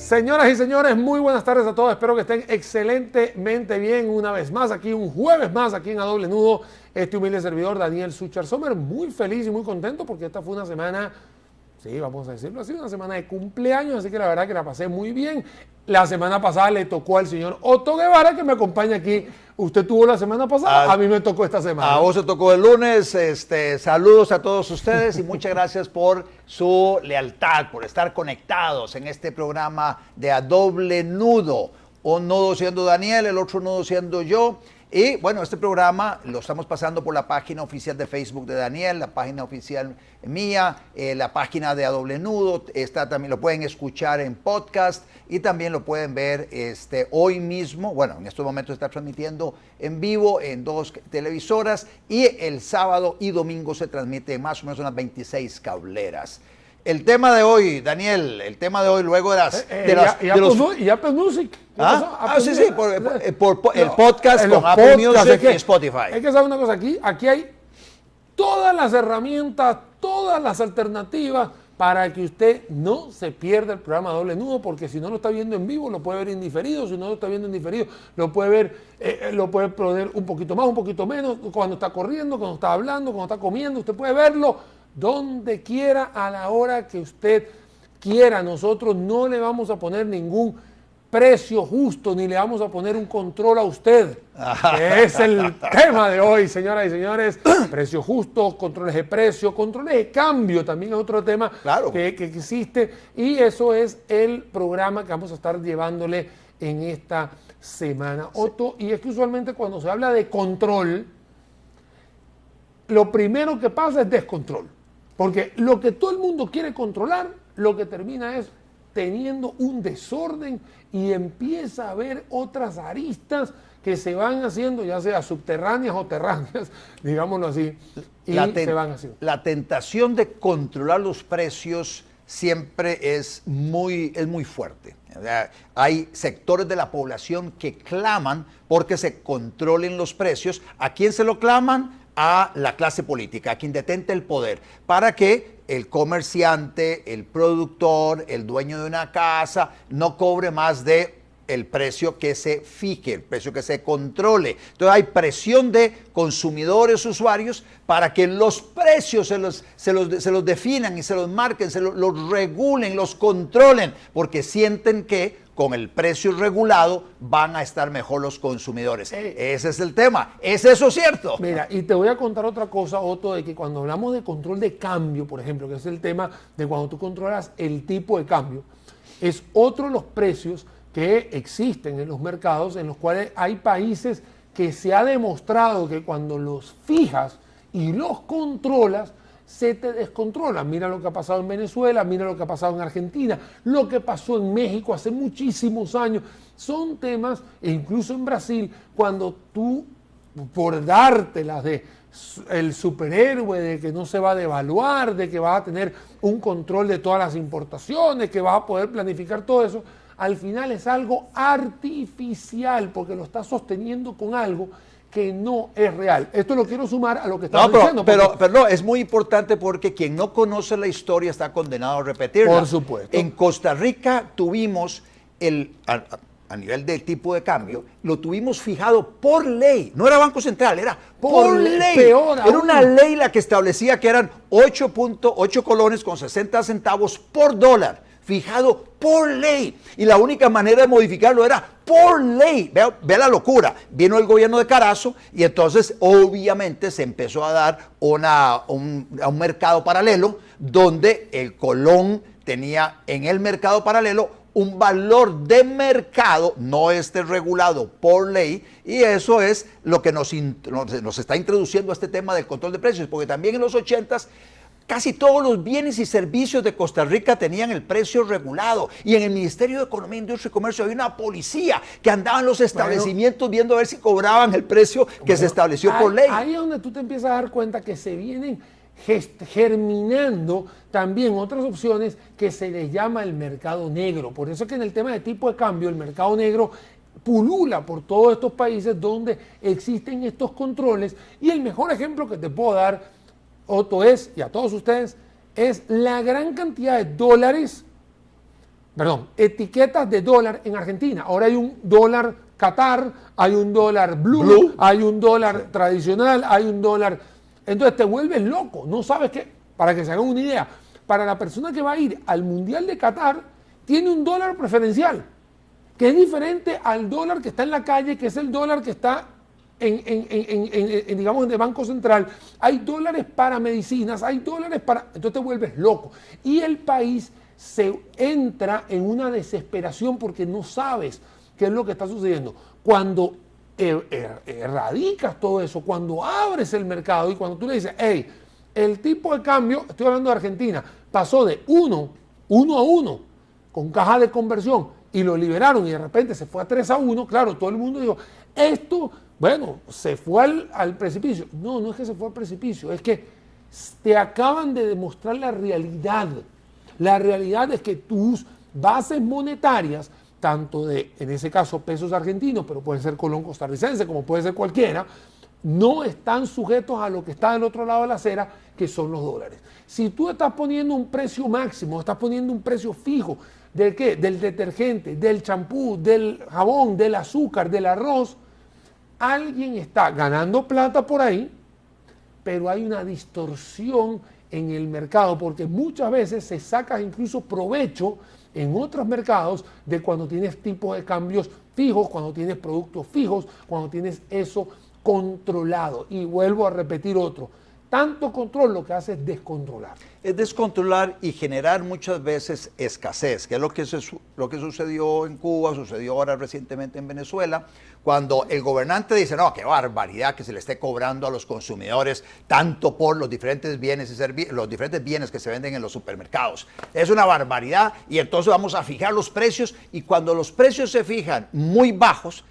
Señoras y señores, muy buenas tardes a todos. Espero que estén excelentemente bien una vez más aquí, un jueves más aquí en A Doble Nudo. Este humilde servidor, Daniel Suchar Sommer, muy feliz y muy contento porque esta fue una semana, sí, vamos a decirlo así, una semana de cumpleaños, así que la verdad que la pasé muy bien. La semana pasada le tocó al señor Otto Guevara, que me acompaña aquí. Usted tuvo la semana pasada, a mí me tocó esta semana. A vos se tocó el lunes. Saludos a todos ustedes y muchas gracias por su lealtad, por estar conectados en este programa de A Doble Nudo. Un nudo siendo Daniel, el otro nudo siendo yo. Y bueno, este programa lo estamos pasando por la página oficial de Facebook de Daniel, la página oficial mía, la página de A Doble Nudo. También lo pueden escuchar en podcast y también lo pueden ver hoy mismo. Bueno, en estos momentos está transmitiendo en vivo en 2 televisoras y el sábado y domingo se transmite en más o menos unas 26 cableras. El tema de hoy, Daniel, luego de las... y Apple Music. Sí, por el podcast con Apple Music y Spotify. Hay que saber una cosa, aquí hay todas las herramientas, todas las alternativas para que usted no se pierda el programa Doble Nudo, porque si no lo está viendo en vivo, lo puede ver en diferido, si no lo está viendo en diferido, lo puede ver, lo puede poner un poquito más, un poquito menos, cuando está corriendo, cuando está hablando, cuando está comiendo, usted puede verlo donde quiera, a la hora que usted quiera. Nosotros no le vamos a poner ningún precio justo, ni le vamos a poner un control a usted, que es el tema de hoy, señoras y señores. Precio justo, controles de precio, controles de cambio, también es otro tema claro. que existe, y eso es el programa que vamos a estar llevándole en esta semana, Otto. Y es que usualmente cuando se habla de control, lo primero que pasa es descontrol. Porque lo que todo el mundo quiere controlar, lo que termina es teniendo un desorden y empieza a haber otras aristas que se van haciendo, ya sea subterráneas o terráneas, digámoslo así, y se van haciendo. La tentación de controlar los precios siempre es muy fuerte. O sea, hay sectores de la población que claman porque se controlen los precios. ¿A quién se lo claman? A la clase política, a quien detenta el poder, para que el comerciante, el productor, el dueño de una casa no cobre más de el precio que se fije, el precio que se controle. Entonces hay presión de consumidores, usuarios, para que los precios se los definan y se los marquen, los regulen, los controlen, porque sienten que con el precio regulado van a estar mejor los consumidores. Ese es el tema. ¿Es eso cierto? Mira, y te voy a contar otra cosa, Otto, de que cuando hablamos de control de cambio, por ejemplo, que es el tema de cuando tú controlas el tipo de cambio, es otro de los precios que existen en los mercados, en los cuales hay países que se ha demostrado que cuando los fijas y los controlas, se te descontrola. Mira lo que ha pasado en Venezuela, mira lo que ha pasado en Argentina, lo que pasó en México hace muchísimos años. Son temas, e incluso en Brasil, cuando tú, por dártelas de el superhéroe, de que no se va a devaluar, de que vas a tener un control de todas las importaciones, que vas a poder planificar todo eso, al final es algo artificial, porque lo estás sosteniendo con algo que no es real. Esto lo quiero sumar a lo que estamos diciendo. Pero no, es muy importante porque quien no conoce la historia está condenado a repetirla. Por supuesto. En Costa Rica tuvimos a nivel del tipo de cambio, lo tuvimos fijado por ley. No era Banco Central, era por ley. Peor aún. Era una ley la que establecía que eran 8.8 colones con 60 centavos por dólar. Fijado por ley. Y la única manera de modificarlo era por ley. Ve la locura. Vino el gobierno de Carazo y entonces obviamente se empezó a dar a un mercado paralelo donde el colón tenía en el mercado paralelo un valor de mercado, no regulado por ley, y eso es lo que nos está introduciendo a este tema del control de precios, porque también en los 80s casi todos los bienes y servicios de Costa Rica tenían el precio regulado. Y en el Ministerio de Economía, Industria y Comercio había una policía que andaba en los establecimientos viendo a ver si cobraban el precio que se estableció por ley. Ahí es donde tú te empiezas a dar cuenta que se vienen germinando también otras opciones que se les llama el mercado negro. Por eso es que en el tema de tipo de cambio, el mercado negro pulula por todos estos países donde existen estos controles. Y el mejor ejemplo que te puedo dar, Otto, y a todos ustedes, es la gran cantidad de dólares perdón, etiquetas de dólar en Argentina. Ahora hay un dólar Qatar, hay un dólar blue, hay un dólar tradicional, hay un dólar... Entonces te vuelves loco, no sabes qué. Para que se hagan una idea, para la persona que va a ir al Mundial de Qatar, tiene un dólar preferencial, que es diferente al dólar que está en la calle, que es el dólar que está digamos, en el Banco Central. Hay dólares para medicinas, hay dólares para... Entonces te vuelves loco. Y el país se entra en una desesperación porque no sabes qué es lo que está sucediendo. Cuando erradicas todo eso, cuando abres el mercado y cuando tú le dices, hey, el tipo de cambio, estoy hablando de Argentina, pasó de 1 a 1 con caja de conversión y lo liberaron y de repente se fue a 3 a 1, claro, todo el mundo dijo, esto, bueno, se fue al precipicio. No, no es que se fue al precipicio, es que te acaban de demostrar la realidad. La realidad es que tus bases monetarias, tanto de, en ese caso, pesos argentinos, pero puede ser colón costarricense, como puede ser cualquiera, no están sujetos a lo que está del otro lado de la acera, que son los dólares. Si tú estás poniendo un precio máximo, estás poniendo un precio fijo, ¿del qué? Del detergente, del champú, del jabón, del azúcar, del arroz, alguien está ganando plata por ahí, pero hay una distorsión en el mercado, porque muchas veces se saca incluso provecho en otros mercados de cuando tienes tipos de cambios fijos, cuando tienes productos fijos, cuando tienes eso controlado. Y vuelvo a repetir otro, tanto control lo que hace es descontrolar. Es descontrolar y generar muchas veces escasez, que es lo que sucedió en Cuba, sucedió ahora recientemente en Venezuela, cuando el gobernante dice, no, qué barbaridad que se le esté cobrando a los consumidores tanto por los diferentes bienes y los diferentes bienes que se venden en los supermercados. Es una barbaridad y entonces vamos a fijar los precios, y cuando los precios se fijan muy bajos,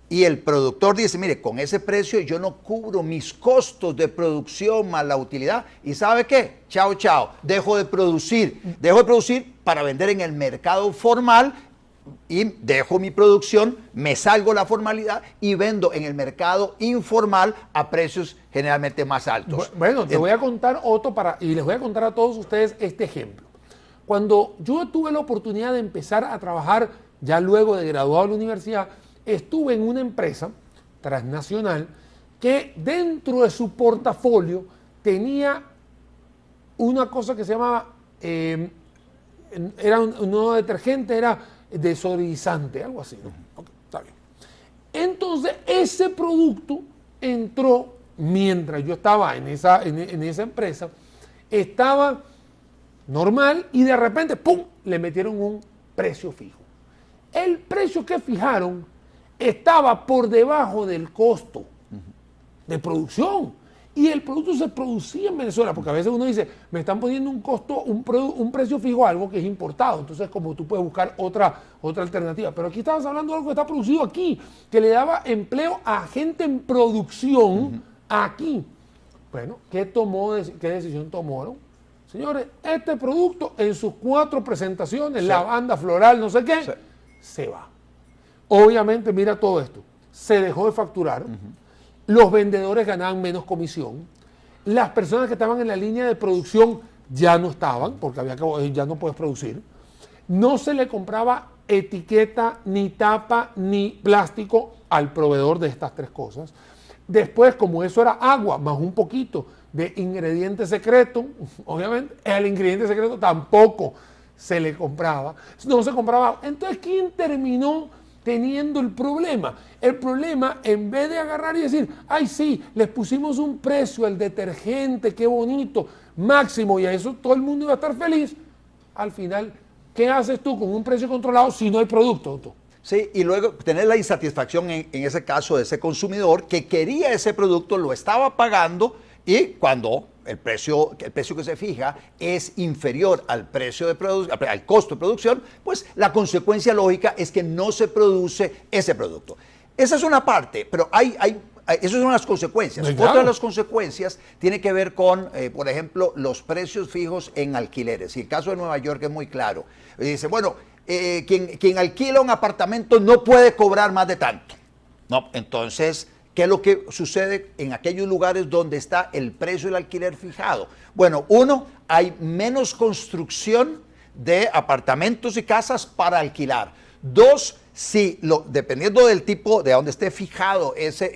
y el productor dice, mire, con ese precio yo no cubro mis costos de producción más la utilidad. ¿Y sabe qué? Chao, chao. Dejo de producir para vender en el mercado formal y dejo mi producción, me salgo de la formalidad y vendo en el mercado informal a precios generalmente más altos. Bueno, te voy a contar otro y les voy a contar a todos ustedes este ejemplo. Cuando yo tuve la oportunidad de empezar a trabajar ya luego de graduado de la universidad, estuve en una empresa transnacional que dentro de su portafolio tenía una cosa que se llamaba, era un nuevo detergente, era desodorizante, algo así, ¿no? Okay, está bien. Entonces, ese producto entró, mientras yo estaba en esa empresa, estaba normal y de repente, ¡pum!, le metieron un precio fijo. El precio que fijaron estaba por debajo del costo de producción, y el producto se producía en Venezuela, porque a veces uno dice, me están poniendo un costo, un precio fijo a algo que es importado, entonces como tú puedes buscar otra alternativa, pero aquí estabas hablando de algo que está producido aquí, que le daba empleo a gente en producción aquí. Bueno, ¿qué decisión tomaron? Señores, este producto en sus 4 presentaciones, sí, lavanda, floral, no sé qué, sí, se va. Obviamente, mira todo esto, se dejó de facturar, los vendedores ganaban menos comisión, las personas que estaban en la línea de producción ya no estaban, porque ya no puedes producir, no se le compraba etiqueta, ni tapa, ni plástico al proveedor de estas 3 cosas. Después, como eso era agua, más un poquito de ingrediente secreto, obviamente, el ingrediente secreto tampoco se le compraba, no se compraba. Entonces, ¿quién terminó teniendo el problema? El problema, en vez de agarrar y decir, ay sí, les pusimos un precio al detergente, qué bonito, máximo, y a eso todo el mundo iba a estar feliz, al final, ¿qué haces tú con un precio controlado si no hay producto? Sí, y luego tener la insatisfacción en ese caso de ese consumidor que quería ese producto, lo estaba pagando, y cuando el precio que se fija es inferior al al costo de producción, pues la consecuencia lógica es que no se produce ese producto. Esa es una parte, pero esas son las consecuencias. Claro. Otra de las consecuencias tiene que ver con, por ejemplo, los precios fijos en alquileres. Y el caso de Nueva York es muy claro. Dice, bueno, quien alquila un apartamento no puede cobrar más de tanto. No, entonces, ¿qué es lo que sucede en aquellos lugares donde está el precio del alquiler fijado? Bueno, hay menos construcción de apartamentos y casas para alquilar. Dos, si dependiendo del tipo, de donde esté fijado ese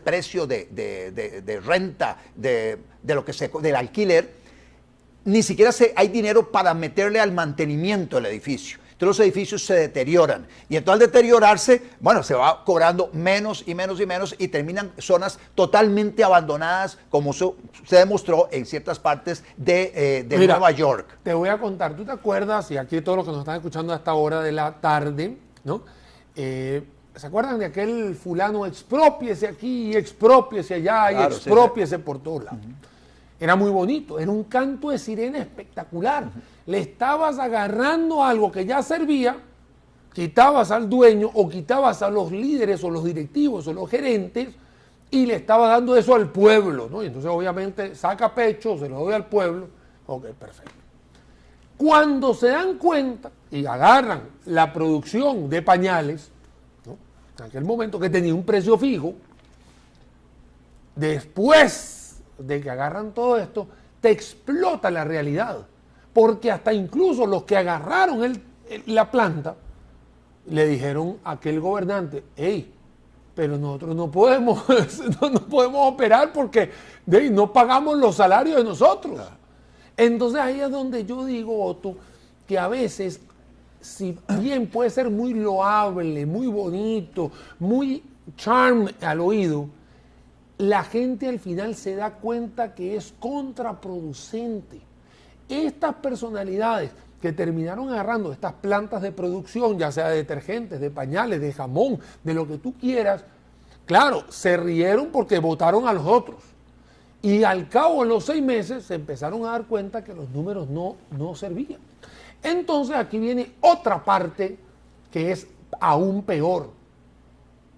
precio de renta, del alquiler, ni siquiera hay dinero para meterle al mantenimiento del edificio. Entonces los edificios se deterioran. Y entonces al deteriorarse, bueno, se va cobrando menos y menos y menos y terminan zonas totalmente abandonadas, como se demostró en ciertas partes de Mira, Nueva York. Te voy a contar, ¿tú te acuerdas? Y aquí todos los que nos están escuchando a esta hora de la tarde, ¿no? ¿Se acuerdan de aquel fulano expropiese aquí, expropiese allá y expropiese por todos lados? Era muy bonito, era un canto de sirena espectacular. Le estabas agarrando algo que ya servía, quitabas al dueño o quitabas a los líderes o los directivos o los gerentes y le estabas dando eso al pueblo, ¿no? Y entonces obviamente saca pecho, se lo doy al pueblo. Ok, perfecto. Cuando se dan cuenta y agarran la producción de pañales, ¿no? En aquel momento que tenía un precio fijo, después de que agarran todo esto, te explota la realidad. Porque hasta incluso los que agarraron la planta, le dijeron a aquel gobernante, hey, pero nosotros no podemos, no podemos operar porque no pagamos los salarios de nosotros. Entonces ahí es donde yo digo, Otto, que a veces, si bien puede ser muy loable, muy bonito, muy charm al oído, la gente al final se da cuenta que es contraproducente. Estas personalidades que terminaron agarrando estas plantas de producción, ya sea de detergentes, de pañales, de jamón, de lo que tú quieras, claro, se rieron porque votaron a los otros. Y al cabo de los 6 meses se empezaron a dar cuenta que los números no servían. Entonces aquí viene otra parte que es aún peor.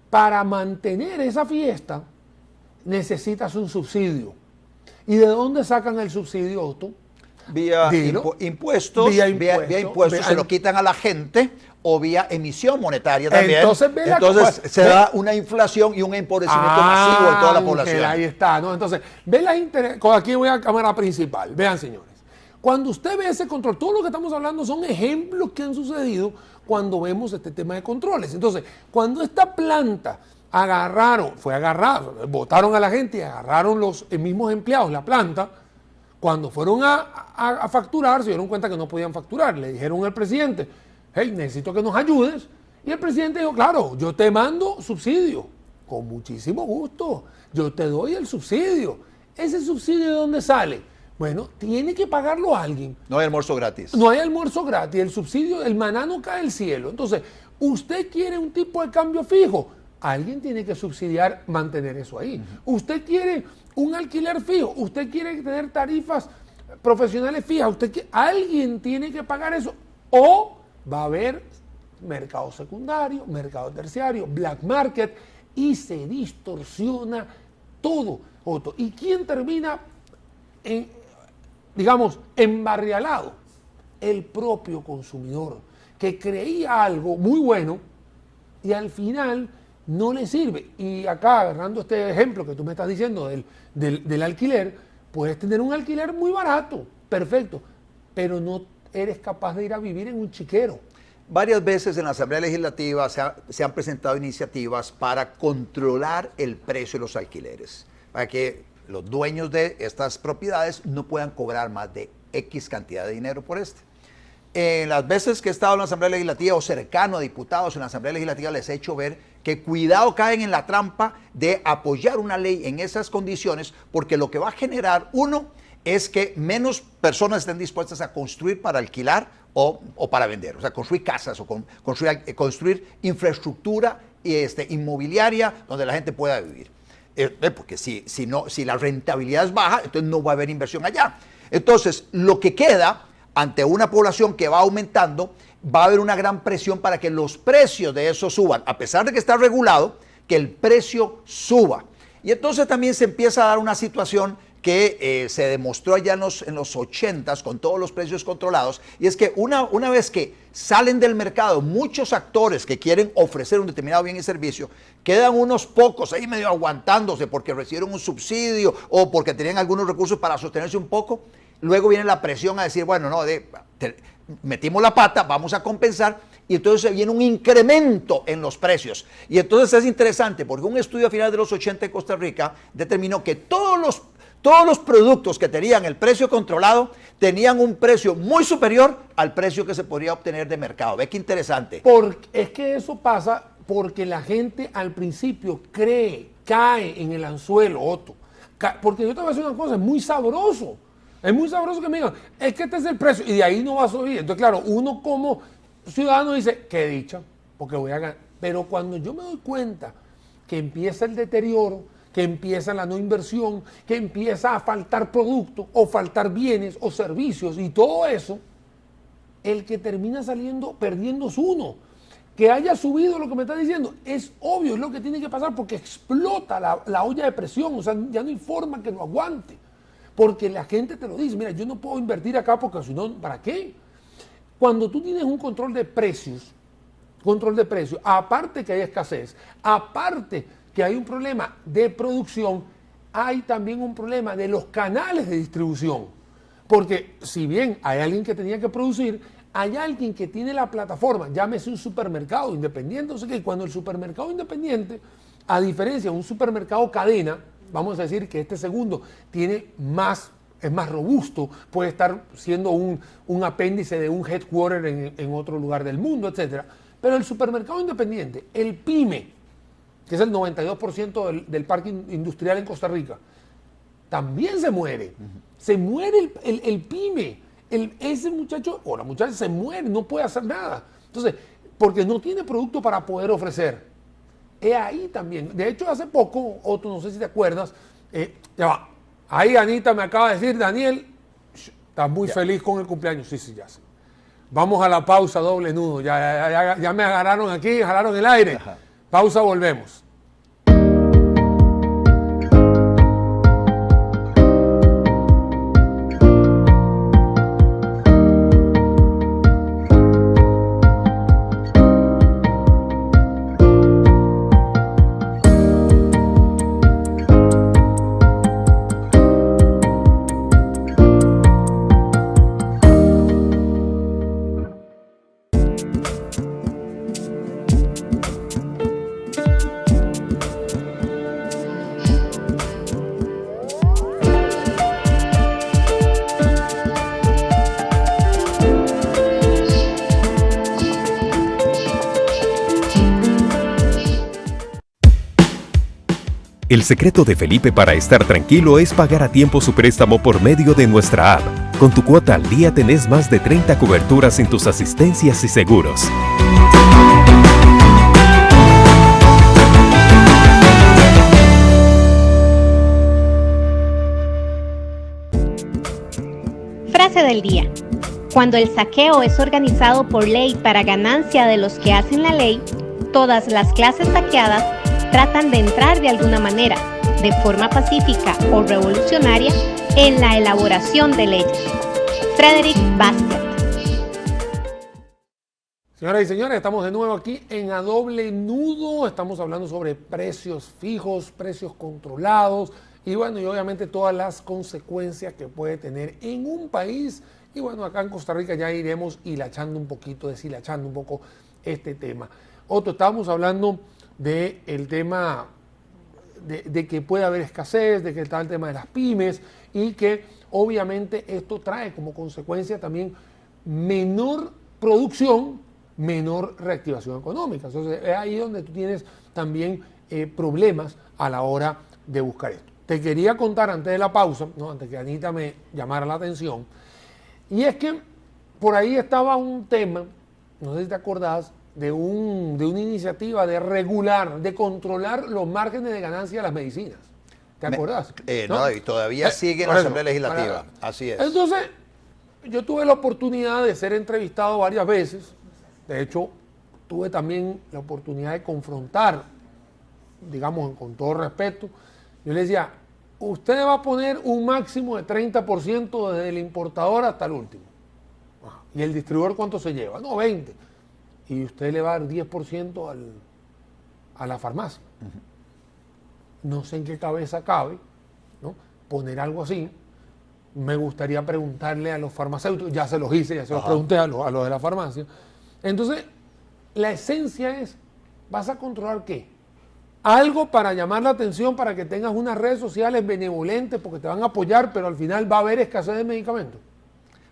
Para mantener esa fiesta necesitas un subsidio. ¿Y de dónde sacan el subsidio, Otto? Vía impuestos, vía impuestos se lo quitan a la gente o vía emisión monetaria también. Entonces se da una inflación y un empobrecimiento masivo de toda la población. Ahí está, ¿no? Entonces, aquí voy a la cámara principal. Vean, señores. Cuando usted ve ese control, todo lo que estamos hablando son ejemplos que han sucedido cuando vemos este tema de controles. Entonces, cuando esta planta votaron a la gente y agarraron los mismos empleados la planta, cuando fueron a facturar, se dieron cuenta que no podían facturar. Le dijeron al presidente, hey, necesito que nos ayudes. Y el presidente dijo, claro, yo te mando subsidio. Con muchísimo gusto. Yo te doy el subsidio. ¿Ese subsidio de dónde sale? Bueno, tiene que pagarlo alguien. No hay almuerzo gratis. No hay almuerzo gratis. El subsidio, el maná no cae del cielo. Entonces, usted quiere un tipo de cambio fijo. Alguien tiene que subsidiar mantener eso ahí. Usted quiere un alquiler fijo, usted quiere tener tarifas profesionales fijas, alguien tiene que pagar eso. O va a haber mercado secundario, mercado terciario, black market, y se distorsiona todo, Otto. ¿Y quién termina, embarrialado? El propio consumidor, que creía algo muy bueno y al final no le sirve. Y acá, agarrando este ejemplo que tú me estás diciendo del alquiler, puedes tener un alquiler muy barato, perfecto, pero no eres capaz de ir a vivir en un chiquero. Varias veces en la Asamblea Legislativa se han presentado iniciativas para controlar el precio de los alquileres, para que los dueños de estas propiedades no puedan cobrar más de X cantidad de dinero por este. Las veces que he estado en la Asamblea Legislativa o cercano a diputados en la Asamblea Legislativa, les he hecho ver que cuidado, caen en la trampa de apoyar una ley en esas condiciones, porque lo que va a generar, uno, es que menos personas estén dispuestas a construir para alquilar o para vender, o sea, construir casas o construir infraestructura inmobiliaria donde la gente pueda vivir. Porque si la rentabilidad es baja, entonces no va a haber inversión allá. Entonces, lo que queda ante una población que va aumentando, va a haber una gran presión para que los precios de eso suban, a pesar de que está regulado, que el precio suba. Y entonces también se empieza a dar una situación que se demostró ya en los 80s con todos los precios controlados, y es que una vez que salen del mercado muchos actores que quieren ofrecer un determinado bien y servicio, quedan unos pocos ahí medio aguantándose porque recibieron un subsidio o porque tenían algunos recursos para sostenerse un poco, luego viene la presión a decir, bueno, no, metimos la pata, vamos a compensar, y entonces viene un incremento en los precios. Y entonces es interesante, porque un estudio a finales de los 80 de Costa Rica determinó que todos los productos que tenían el precio controlado tenían un precio muy superior al precio que se podría obtener de mercado. Ve qué interesante. Porque es que eso pasa porque la gente al principio cae en el anzuelo, Otto. Porque yo te voy a decir una cosa, es muy sabroso. Es muy sabroso que me digan, es que este es el precio, y de ahí no va a subir. Entonces, claro, uno como ciudadano dice, qué dicha, porque voy a ganar. Pero cuando yo me doy cuenta que empieza el deterioro, que empieza la no inversión, que empieza a faltar productos, o faltar bienes, o servicios, y todo eso, el que termina saliendo perdiendo es uno. Que haya subido lo que me está diciendo, es obvio, es lo que tiene que pasar, porque explota la olla de presión, o sea, ya no hay forma que lo aguante. Porque la gente te lo dice, mira, yo no puedo invertir acá porque si no, ¿para qué? Cuando tú tienes un control de precios, aparte que hay escasez, aparte que hay un problema de producción, hay también un problema de los canales de distribución. Porque si bien hay alguien que tenía que producir, hay alguien que tiene la plataforma, llámese un supermercado independiente, o sea que cuando el supermercado independiente, a diferencia de un supermercado cadena, vamos a decir que este segundo es más robusto, puede estar siendo un apéndice de un headquarter en otro lugar del mundo, etc. Pero el supermercado independiente, el PYME, que es el 92% del parque industrial en Costa Rica, también se muere. Se muere el PYME. Ese muchacho o la muchacha se muere, no puede hacer nada. Entonces, porque no tiene producto para poder ofrecer. Es ahí también. De hecho, hace poco, Otto, no sé si te acuerdas, ya va. Ahí Anita me acaba de decir, Daniel, estás muy feliz con el cumpleaños. Sí, ya sé. Vamos a la pausa, doble nudo. Ya me agarraron aquí, jalaron el aire. Ajá. Pausa, volvemos. El secreto de Felipe para estar tranquilo es pagar a tiempo su préstamo por medio de nuestra app. Con tu cuota al día tenés más de 30 coberturas en tus asistencias y seguros. Frase del día. Cuando el saqueo es organizado por ley para ganancia de los que hacen la ley, todas las clases saqueadas tratan de entrar de alguna manera, de forma pacífica o revolucionaria, en la elaboración de leyes. Frederick Bastiat. Señoras y señores, estamos de nuevo aquí en A Doble Nudo. Estamos hablando sobre precios fijos, precios controlados y bueno, y obviamente todas las consecuencias que puede tener en un país. Y bueno, acá en Costa Rica ya iremos deshilachando un poco este tema. Otto, estábamos hablando del tema de que puede haber escasez, de que está el tema de las pymes y que obviamente esto trae como consecuencia también menor producción, menor reactivación económica. Entonces es ahí donde tú tienes también problemas a la hora de buscar esto. Te quería contar antes de la pausa, ¿no? Antes que Anita me llamara la atención, y es que por ahí estaba un tema, no sé si te acordás, de una iniciativa de regular, de controlar los márgenes de ganancia de las medicinas. ¿Te acordás? No, y todavía sigue en la Asamblea Legislativa. Así es. Entonces, yo tuve la oportunidad de ser entrevistado varias veces. De hecho, tuve también la oportunidad de confrontar, digamos, con todo respeto. Yo le decía, usted va a poner un máximo de 30% desde el importador hasta el último. ¿Y el distribuidor cuánto se lleva? No, 20%. Y usted le va a dar 10% a la farmacia. No sé en qué cabeza cabe, ¿no? Poner algo así, me gustaría preguntarle a los farmacéuticos, ya se los hice, ya se los Ajá. pregunté a los de la farmacia. Entonces, la esencia es, ¿vas a controlar qué? Algo para llamar la atención, para que tengas unas redes sociales benevolentes, porque te van a apoyar, pero al final va a haber escasez de medicamentos.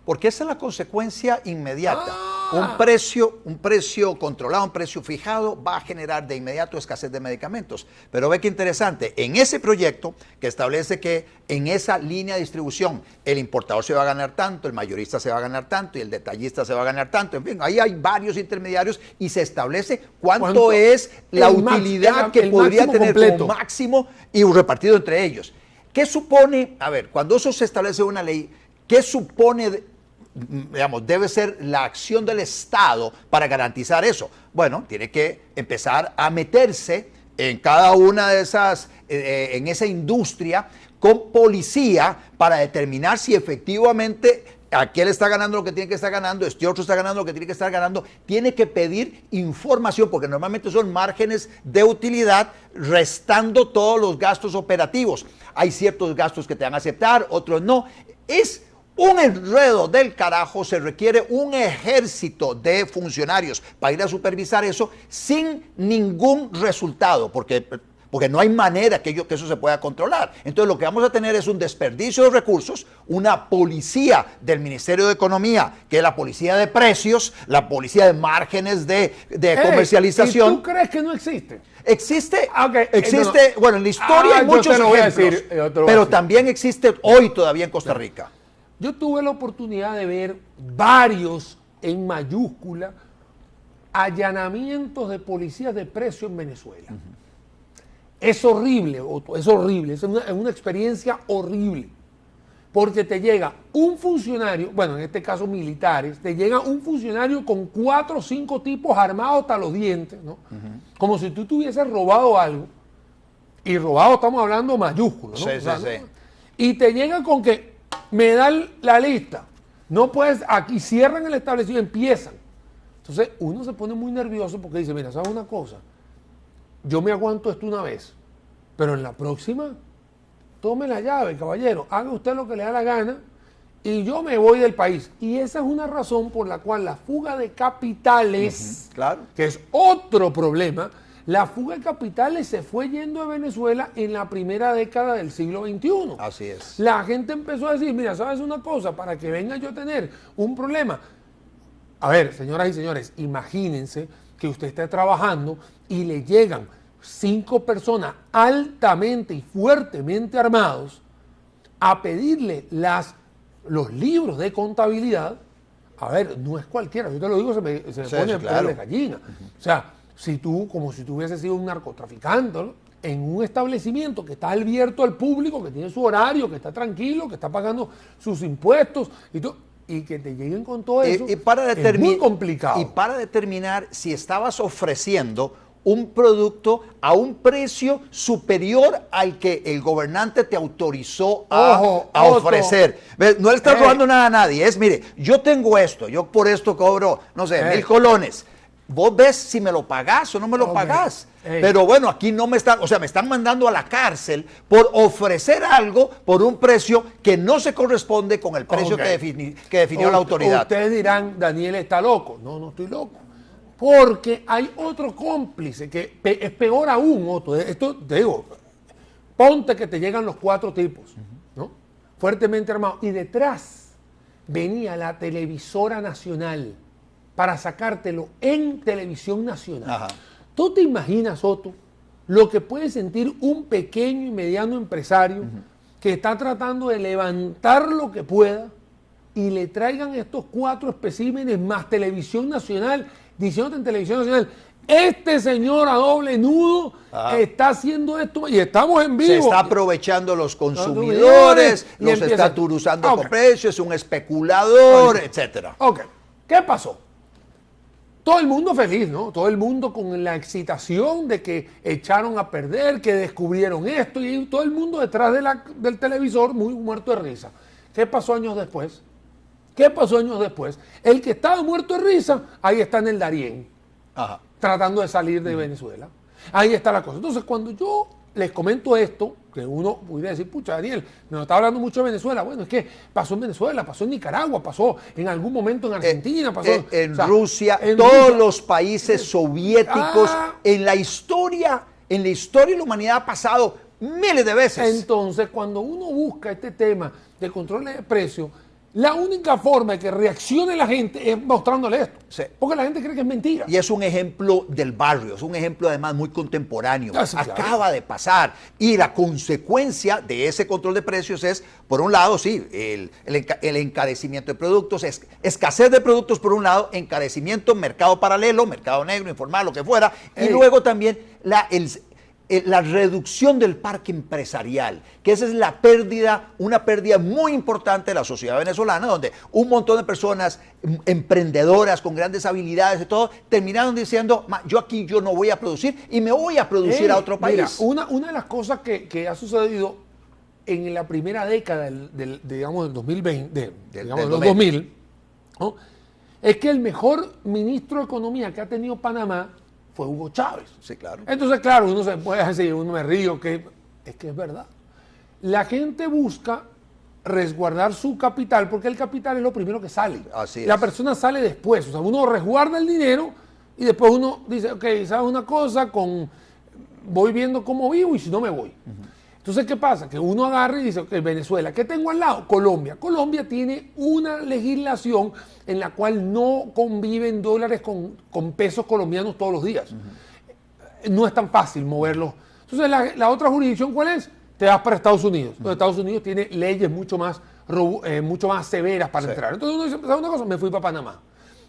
Porque esa es la consecuencia inmediata. Ah. Un precio controlado, un precio fijado va a generar de inmediato escasez de medicamentos. Pero ve qué interesante, en ese proyecto que establece que en esa línea de distribución el importador se va a ganar tanto, el mayorista se va a ganar tanto y el detallista se va a ganar tanto. En fin, ahí hay varios intermediarios y se establece cuánto es la utilidad que podría tener como máximo y repartido entre ellos. ¿Qué supone, a ver, cuando eso se establece una ley, qué supone, digamos, debe ser la acción del Estado para garantizar eso? Bueno, tiene que empezar a meterse en cada una de esas, en esa industria con policía para determinar si efectivamente aquel está ganando lo que tiene que estar ganando, este otro está ganando lo que tiene que estar ganando. Tiene que pedir información porque normalmente son márgenes de utilidad restando todos los gastos operativos. Hay ciertos gastos que te van a aceptar, otros no. Es un enredo del carajo, se requiere un ejército de funcionarios para ir a supervisar eso sin ningún resultado, porque no hay manera que eso se pueda controlar. Entonces lo que vamos a tener es un desperdicio de recursos, una policía del Ministerio de Economía, que es la policía de precios, la policía de márgenes de comercialización. ¿Y tú crees que no existe? Existe, Okay, existe, bueno, en la historia hay muchos ejemplos, pero también existe hoy todavía en Costa Rica. Yo tuve la oportunidad de ver varios, en mayúscula, allanamientos de policías de precio en Venezuela. Es horrible, Otto, es horrible, es una experiencia horrible. Porque te llega un funcionario, bueno, en este caso militares, te llega un funcionario con 4 o 5 tipos armados hasta los dientes, ¿no? Como si tú tuvieses robado algo. Y robado estamos hablando mayúsculo, ¿no? Sí, O sea, sí. ¿no? Y te llegan con que me dan la lista. No puedes, aquí cierran el establecimiento, empiezan. Entonces uno se pone muy nervioso porque dice, mira, ¿sabes una cosa? Yo me aguanto esto una vez, pero en la próxima, tome la llave, caballero, haga usted lo que le da la gana y yo me voy del país. Y esa es una razón por la cual la fuga de capitales, Claro. que es otro problema, la fuga de capitales se fue yendo de Venezuela en la primera década del siglo XXI. Así es. La gente empezó a decir, mira, ¿sabes una cosa? Para que venga yo a tener un problema. A ver, señoras y señores, imagínense que usted esté trabajando y le llegan 5 personas altamente y fuertemente armados a pedirle los libros de contabilidad. A ver, no es cualquiera, yo te lo digo, se me pone el pelo de gallina. O sea, si tú, como si tú hubieses sido un narcotraficante, ¿no? En un establecimiento que está abierto al público, que tiene su horario, que está tranquilo, que está pagando sus impuestos y que te lleguen con todo eso, es muy complicado. Y para determinar si estabas ofreciendo un producto a un precio superior al que el gobernante te autorizó a ofrecer. ¿Ves? No le estás robando nada a nadie. Es, mire, yo tengo esto, yo por esto cobro, no sé, 1,000 colones. Vos ves si me lo pagás o no me lo pagás. Pero bueno, aquí no me están, o sea, me están mandando a la cárcel por ofrecer algo por un precio que no se corresponde con el precio que definió la autoridad. Ustedes dirán, Daniel está loco. No, no estoy loco. Porque hay otro cómplice que es peor aún, Otto. Esto, te digo, ponte que te llegan los 4 tipos, ¿no? Fuertemente armados. Y detrás venía la televisora nacional para sacártelo en televisión nacional. Ajá. ¿Tú te imaginas, Otto, lo que puede sentir un pequeño y mediano empresario que está tratando de levantar lo que pueda y le traigan estos 4 especímenes más televisión nacional, diciéndote en televisión nacional, este señor a doble nudo está haciendo esto y estamos en vivo? Se está aprovechando los consumidores, los está turuzando con precios, es un especulador, etcétera. Ok, ¿qué pasó? Todo el mundo feliz, ¿no? Todo el mundo con la excitación de que echaron a perder, que descubrieron esto y todo el mundo detrás del televisor muy muerto de risa. ¿Qué pasó años después? ¿Qué pasó años después? El que estaba muerto de risa, ahí está en el Darién, tratando de salir de Venezuela. Ahí está la cosa. Entonces, cuando yo les comento esto, que uno pudiera decir, pucha, Daniel, nos está hablando mucho de Venezuela. Bueno, es que pasó en Venezuela, pasó en Nicaragua, pasó en algún momento en Argentina, pasó en o sea, Rusia, en todos Rusia. los países soviéticos, en la historia de la humanidad ha pasado miles de veces. Entonces, cuando uno busca este tema de control de precios, la única forma de que reaccione la gente es mostrándole esto. Sí. Porque la gente cree que es mentira. Y es un ejemplo del barrio, es un ejemplo además muy contemporáneo. Ah, sí, claro. Acaba de pasar. Y la consecuencia de ese control de precios es, por un lado, sí, el encarecimiento de productos, escasez de productos por un lado, encarecimiento, mercado paralelo, mercado negro, informal, lo que fuera. Y luego también la reducción del parque empresarial, que esa es una pérdida muy importante de la sociedad venezolana, donde un montón de personas emprendedoras con grandes habilidades y todo, terminaron diciendo, yo aquí yo no voy a producir y me voy a producir a otro país. Mira, una de las cosas que ha sucedido en la primera década del 2020, de los 2000, ¿no? Es que el mejor ministro de Economía que ha tenido Panamá fue Hugo Chávez. Sí, claro. Entonces, claro, uno se puede decir, uno me río, que es verdad. La gente busca resguardar su capital porque el capital es lo primero que sale. Así La es. persona sale después. O sea, uno resguarda el dinero y después uno dice, ok, ¿sabes una cosa? Voy viendo cómo vivo y si no me voy. Entonces, ¿qué pasa? Que uno agarra y dice, ok, Venezuela, ¿qué tengo al lado? Colombia. Colombia tiene una legislación en la cual no conviven dólares con pesos colombianos todos los días. No es tan fácil moverlos. Entonces, la otra jurisdicción, ¿cuál es? Te vas para Estados Unidos. Entonces, Estados Unidos tiene leyes mucho más severas para entrar. Entonces, uno dice, ¿sabes una cosa? Me fui para Panamá.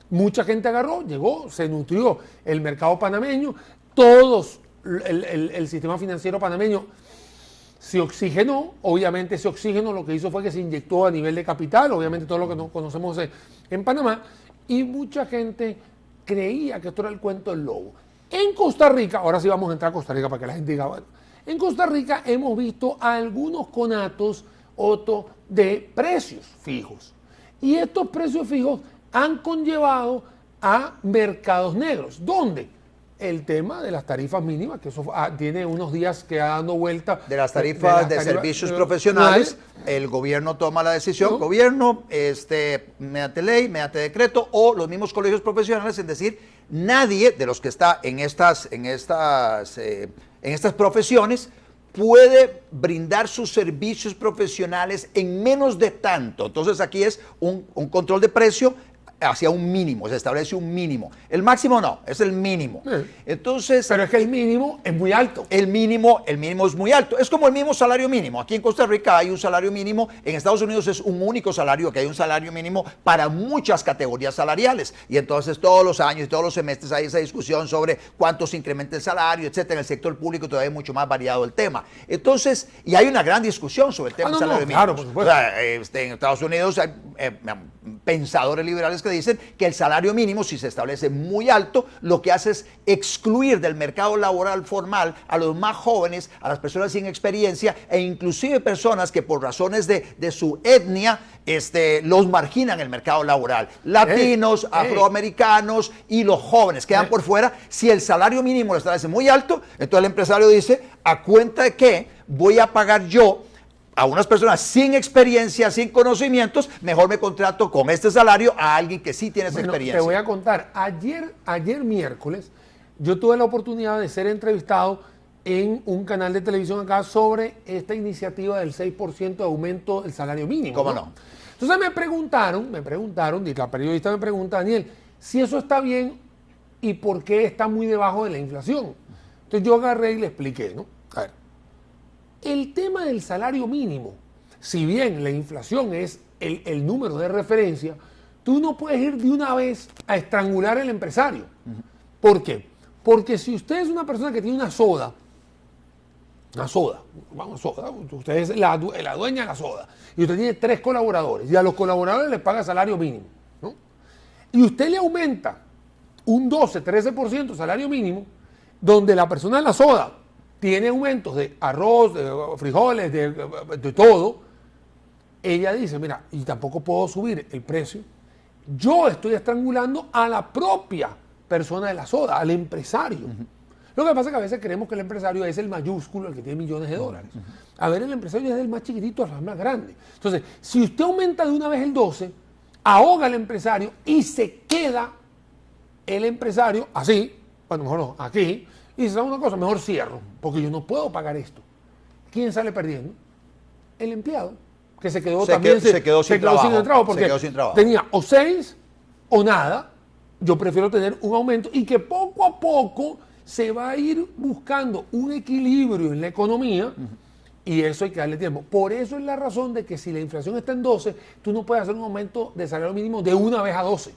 Mucha gente agarró, llegó, se nutrió el mercado panameño, el sistema financiero panameño se oxigenó. Obviamente ese oxígeno lo que hizo fue que se inyectó a nivel de capital, obviamente todo lo que conocemos en Panamá, y mucha gente creía que esto era el cuento del lobo. En Costa Rica, ahora sí vamos a entrar a Costa Rica para que la gente diga, bueno, en Costa Rica hemos visto algunos conatos, Otto, de precios fijos. Y estos precios fijos han conllevado a mercados negros. ¿Dónde? El tema de las tarifas mínimas, que eso tiene unos días que ha dado vuelta. De las tarifas de servicios profesionales, el gobierno toma la decisión, gobierno, mediante ley, mediante decreto, o los mismos colegios profesionales, es decir, nadie de los que está en estas profesiones puede brindar sus servicios profesionales en menos de tanto. Entonces aquí es un control de precio hacia un mínimo, se establece un mínimo. El máximo no, es el mínimo. Entonces, pero es que el mínimo es muy alto. El mínimo es muy alto. Es como el mismo salario mínimo. Aquí en Costa Rica hay un salario mínimo. En Estados Unidos es un único salario, que hay un salario mínimo para muchas categorías salariales. Y entonces todos los años y todos los semestres hay esa discusión sobre cuánto se incrementa el salario, etcétera. En el sector público todavía es mucho más variado el tema. Entonces, y hay una gran discusión sobre el tema del salario mínimo. Claro, por supuesto. O sea, en Estados Unidos hay pensadores liberales que dicen que el salario mínimo, si se establece muy alto, lo que hace es excluir del mercado laboral formal a los más jóvenes, a las personas sin experiencia e inclusive personas que por razones de su etnia los marginan el mercado laboral. Latinos, afroamericanos y los jóvenes quedan por fuera. Si el salario mínimo lo establece muy alto, entonces el empresario dice, ¿a cuenta de qué voy a pagar yo a unas personas sin experiencia, sin conocimientos? Mejor me contrato con este salario a alguien que sí tiene esa experiencia. Te voy a contar, ayer miércoles, yo tuve la oportunidad de ser entrevistado en un canal de televisión acá sobre esta iniciativa del 6% de aumento del salario mínimo. ¿Cómo no? Entonces me preguntaron, y la periodista me pregunta, Daniel, si eso está bien y por qué está muy debajo de la inflación. Entonces yo agarré y le expliqué, ¿no? A ver. El tema del salario mínimo, si bien la inflación es el número de referencia, tú no puedes ir de una vez a estrangular al empresario. ¿Por qué? Porque si usted es una persona que tiene una soda, usted es la dueña de la soda, y usted tiene 3 colaboradores, y a los colaboradores les paga salario mínimo, ¿no? Y usted le aumenta un 12, 13% salario mínimo, donde la persona de la soda tiene aumentos de arroz, de frijoles, de todo, ella dice, mira, y tampoco puedo subir el precio. Yo estoy estrangulando a la propia persona de la soda, al empresario. Lo que pasa es que a veces creemos que el empresario es el mayúsculo, el que tiene millones de dólares. A ver, el empresario es el más chiquitito al más grande. Entonces, si usted aumenta de una vez el 12, ahoga al empresario y se queda el empresario así, bueno, mejor no, aquí, y dice, ¿sabe una cosa? Mejor cierro, porque yo no puedo pagar esto. ¿Quién sale perdiendo? El empleado, que se quedó sin trabajo, porque tenía o 6 o nada. Yo prefiero tener un aumento y que poco a poco se va a ir buscando un equilibrio en la economía y eso hay que darle tiempo. Por eso es la razón de que si la inflación está en 12, tú no puedes hacer un aumento de salario mínimo de una vez a 12,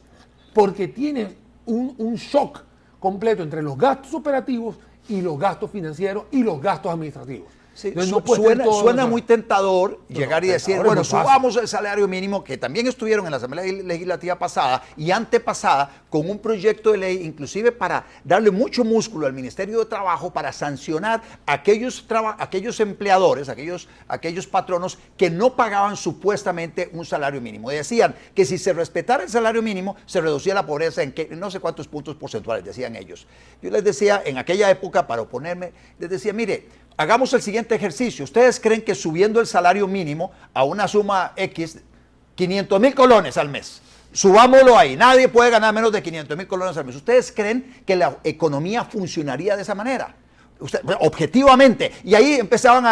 porque tienes un shock completo entre los gastos operativos y los gastos financieros y los gastos administrativos. Sí, suena muy tentador llegar y decir, bueno, subamos el salario mínimo, que también estuvieron en la Asamblea Legislativa pasada y antepasada con un proyecto de ley, inclusive para darle mucho músculo al Ministerio de Trabajo para sancionar a aquellos empleadores, aquellos patronos que no pagaban supuestamente un salario mínimo. Y decían que si se respetara el salario mínimo, se reducía la pobreza en no sé cuántos puntos porcentuales, decían ellos. Yo les decía, en aquella época, para oponerme, les decía, mire, hagamos el siguiente ejercicio. ¿Ustedes creen que subiendo el salario mínimo a una suma X, 500,000 colones al mes, subámoslo ahí, nadie puede ganar menos de 500,000 colones al mes? ¿Ustedes creen que la economía funcionaría de esa manera? Objetivamente. Y ahí empezaban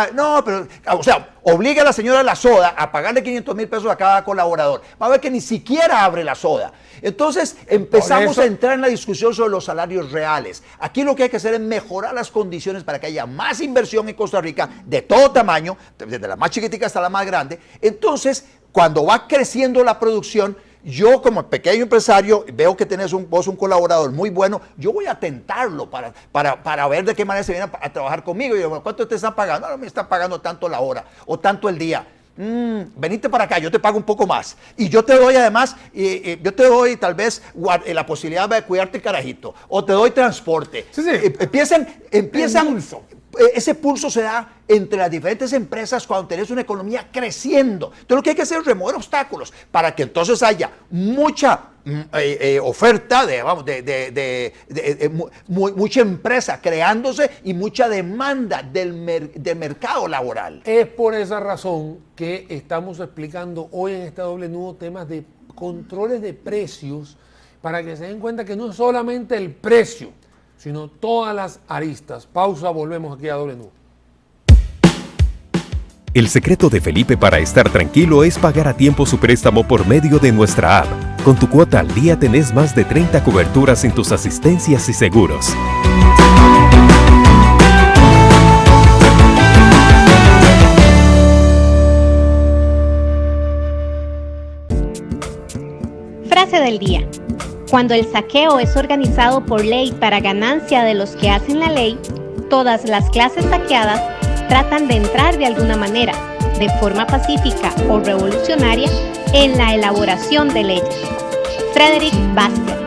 obliga a la señora de la soda a pagarle 500,000 pesos a cada colaborador. Va a ver que ni siquiera abre la soda. Entonces empezamos a entrar en la discusión sobre los salarios reales. Aquí lo que hay que hacer es mejorar las condiciones para que haya más inversión en Costa Rica de todo tamaño, desde la más chiquitica hasta la más grande. Entonces, cuando va creciendo la producción, yo como pequeño empresario veo que tenés vos un colaborador muy bueno, yo voy a tentarlo para ver de qué manera se viene a trabajar conmigo. Y yo, bueno, ¿cuánto te están pagando? No, me están pagando tanto la hora o tanto el día. Venite para acá, yo te pago un poco más. Y yo te doy además, yo te doy tal vez la posibilidad de cuidarte el carajito. O te doy transporte. Sí. Empiezan ese pulso se da entre las diferentes empresas cuando tenés una economía creciendo. Entonces lo que hay que hacer es remover obstáculos para que entonces haya mucha oferta, mucha empresa creándose y mucha demanda del mercado laboral. Es por esa razón que estamos explicando hoy en este doble nudo temas de controles de precios para que se den cuenta que no es solamente el precio, sino todas las aristas. Pausa, volvemos aquí a Doble Nudo. El secreto de Felipe para estar tranquilo es pagar a tiempo su préstamo por medio de nuestra app. Con tu cuota al día tenés más de 30 coberturas en tus asistencias y seguros. Frase del día. Cuando el saqueo es organizado por ley para ganancia de los que hacen la ley, todas las clases saqueadas tratan de entrar de alguna manera, de forma pacífica o revolucionaria, en la elaboración de leyes. Frederick Bastiat.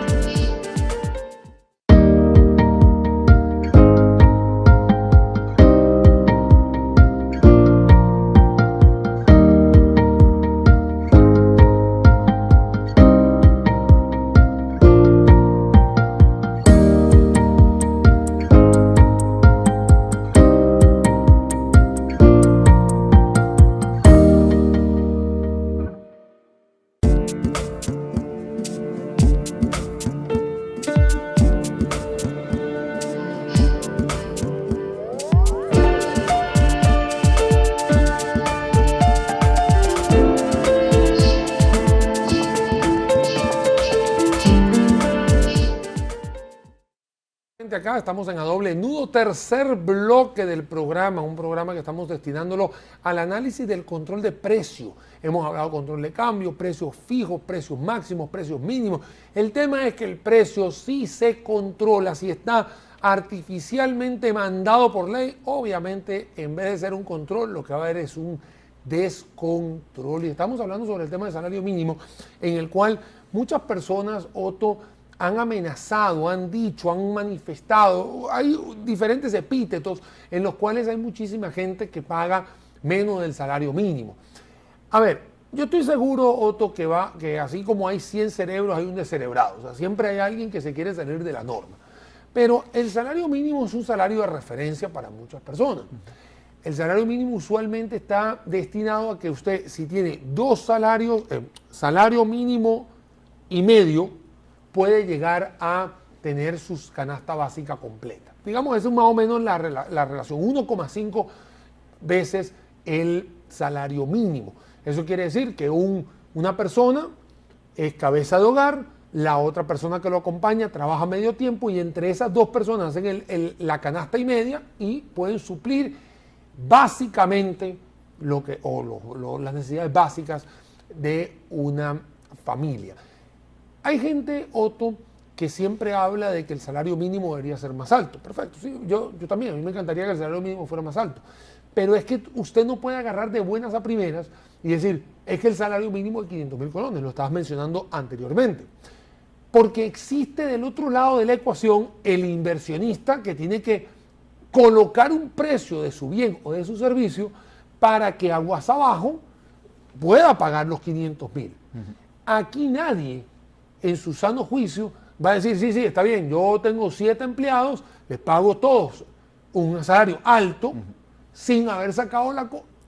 Acá estamos en A Doble Nudo, tercer bloque del programa, un programa que estamos destinándolo al análisis del control de precio. Hemos hablado de control de cambio, precios fijos, precios máximos, precios mínimos. El tema es que el precio sí se controla, si está artificialmente mandado por ley, obviamente en vez de ser un control, lo que va a haber es un descontrol. Y estamos hablando sobre el tema del salario mínimo, en el cual muchas personas, Otto, han amenazado, han dicho, han manifestado, hay diferentes epítetos en los cuales hay muchísima gente que paga menos del salario mínimo. A ver, yo estoy seguro, Otto, que así como hay 100 cerebros, hay un descerebrado. O sea, siempre hay alguien que se quiere salir de la norma. Pero el salario mínimo es un salario de referencia para muchas personas. El salario mínimo usualmente está destinado a que usted, si tiene dos salarios, salario mínimo y medio, puede llegar a tener su canasta básica completa. Digamos, esa es más o menos la relación, 1,5 veces el salario mínimo. Eso quiere decir que una persona es cabeza de hogar, la otra persona que lo acompaña trabaja medio tiempo y entre esas dos personas hacen la canasta y media y pueden suplir básicamente las necesidades básicas de una familia. Hay gente, Otto, que siempre habla de que el salario mínimo debería ser más alto. Perfecto, sí, yo también, a mí me encantaría que el salario mínimo fuera más alto. Pero es que usted no puede agarrar de buenas a primeras y decir, es que el salario mínimo es 500.000 colones, lo estabas mencionando anteriormente. Porque existe del otro lado de la ecuación el inversionista que tiene que colocar un precio de su bien o de su servicio para que aguas abajo pueda pagar los 500.000. Aquí nadie, en su sano juicio, va a decir, sí, está bien, yo tengo 7 empleados, les pago todos un salario alto, sin haber sacado